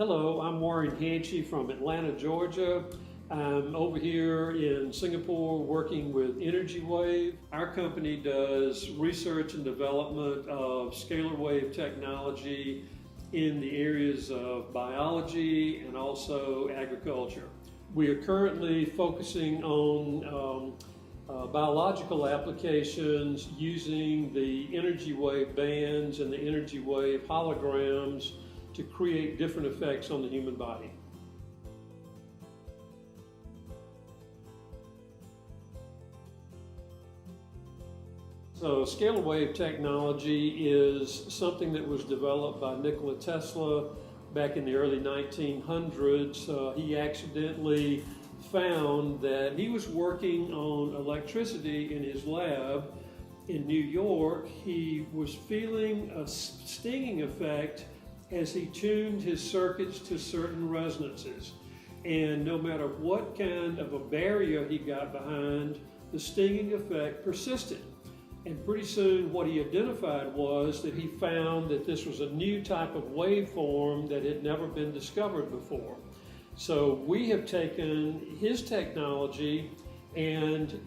Hello, I'm Warren Hanchey from Atlanta, Georgia. I'm over here in Singapore working with Energy Wave. Our company does research and development of scalar wave technology in the areas of biology and also agriculture. We are currently focusing on biological applications using the energy wave bands and the energy wave holograms to create different effects on the human body. So scalar wave technology is something that was developed by Nikola Tesla back in the early 1900s. He accidentally found that he was working on electricity in his lab in New York. He was feeling a stinging effect as he tuned his circuits to certain resonances. And no matter what kind of a barrier he got behind, the stinging effect persisted. And pretty soon what he identified was that he found that this was a new type of waveform that had never been discovered before. So we have taken his technology and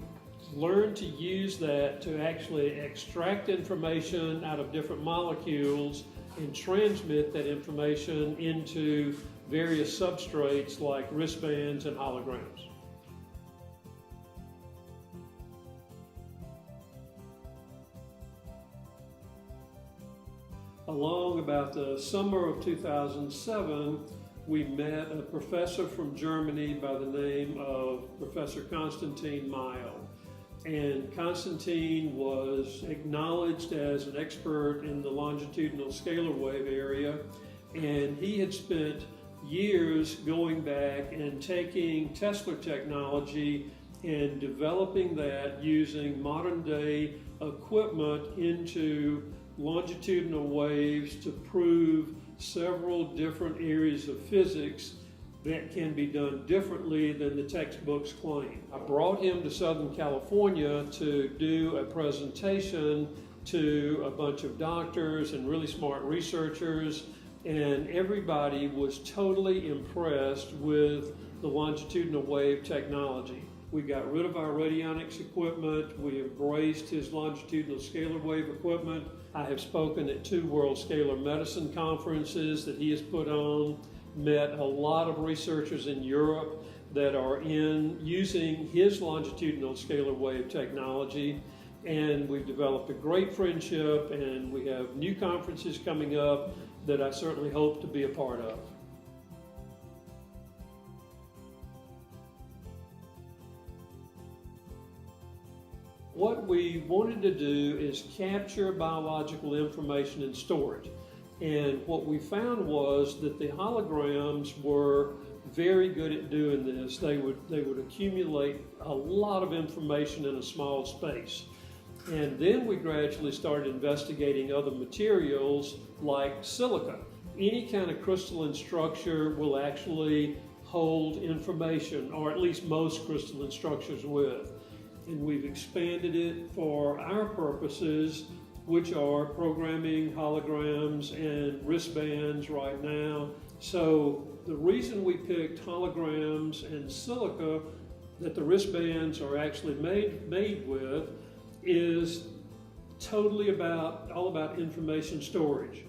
learned to use that to actually extract information out of different molecules and transmit that information into various substrates like wristbands and holograms. Along about the summer of 2007, we met a professor from Germany by the name of Professor Konstantin Mayo. And Konstantin was acknowledged as an expert in the longitudinal scalar wave area, and he had spent years going back and taking Tesla technology and developing that using modern day equipment into longitudinal waves to prove several different areas of physics that can be done differently than the textbooks claim. I brought him to Southern California to do a presentation to a bunch of doctors and really smart researchers, and everybody was totally impressed with the longitudinal wave technology. We got rid of our radionics equipment. We embraced his longitudinal scalar wave equipment. I have spoken at 2 World Scalar Medicine conferences that he has put on, met a lot of researchers in Europe that are using his longitudinal scalar wave technology, and we've developed a great friendship, and we have new conferences coming up that I certainly hope to be a part of. What we wanted to do is capture biological information and store it. And what we found was that the holograms were very good at doing this. They would accumulate a lot of information in a small space. And then we gradually started investigating other materials like silica. Any kind of crystalline structure will actually hold information, or at least most crystalline structures will. And we've expanded it for our purposes, which are programming holograms and wristbands right now. So the reason we picked holograms and silica that the wristbands are actually made with is totally all about information storage.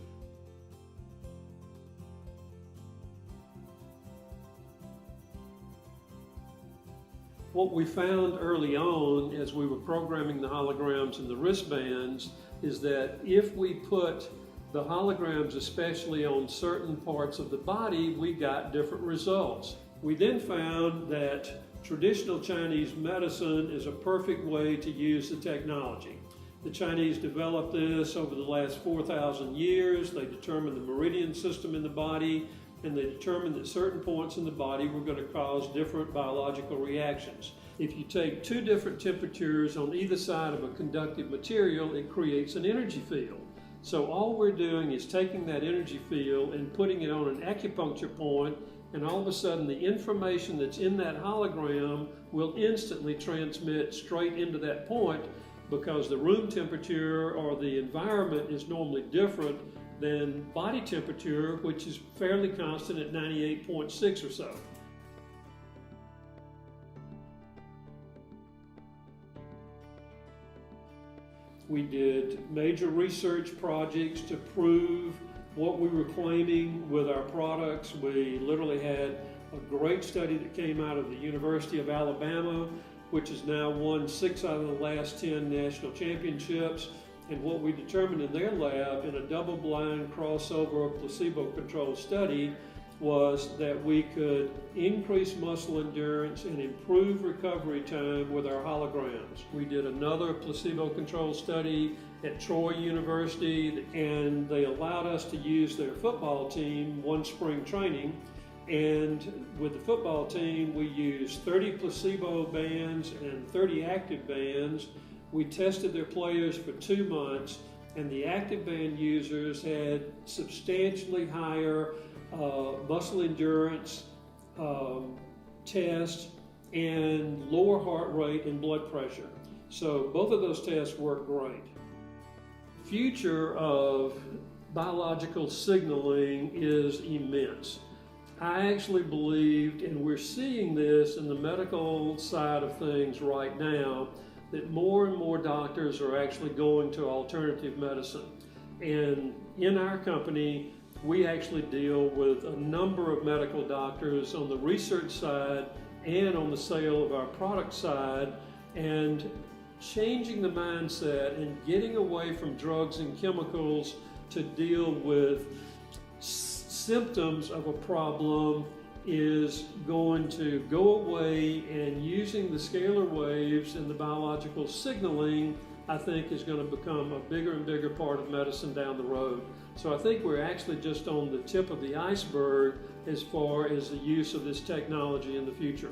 What we found early on as we were programming the holograms and the wristbands is that if we put the holograms especially on certain parts of the body, we got different results. We then found that traditional Chinese medicine is a perfect way to use the technology. The Chinese developed this over the last 4,000 years. They determined the meridian system in the body, and they determined that certain points in the body were going to cause different biological reactions. If you take 2 different temperatures on either side of a conductive material, it creates an energy field. So all we're doing is taking that energy field and putting it on an acupuncture point, and all of a sudden the information that's in that hologram will instantly transmit straight into that point, because the room temperature or the environment is normally different than body temperature, which is fairly constant at 98.6 or so. We did major research projects to prove what we were claiming with our products. We literally had a great study that came out of the University of Alabama, which has now won 6 out of the last 10 national championships. And what we determined in their lab in a double-blind crossover placebo-controlled study was that we could increase muscle endurance and improve recovery time with our holograms. We did another placebo-controlled study at Troy University, and they allowed us to use their football team one spring training. And with the football team, we used 30 placebo bands and 30 active bands. We tested their players for 2 months, and the active band users had substantially higher muscle endurance test and lower heart rate and blood pressure. So both of those tests worked great. Future of biological signaling is immense. I actually believed, and we're seeing this in the medical side of things right now, that more and more doctors are actually going to alternative medicine. And in our company, we actually deal with a number of medical doctors on the research side and on the sale of our product side, and changing the mindset and getting away from drugs and chemicals to deal with symptoms of a problem is going to go away, and using the scalar waves and the biological signaling, I think, is going to become a bigger and bigger part of medicine down the road. So I think we're actually just on the tip of the iceberg as far as the use of this technology in the future.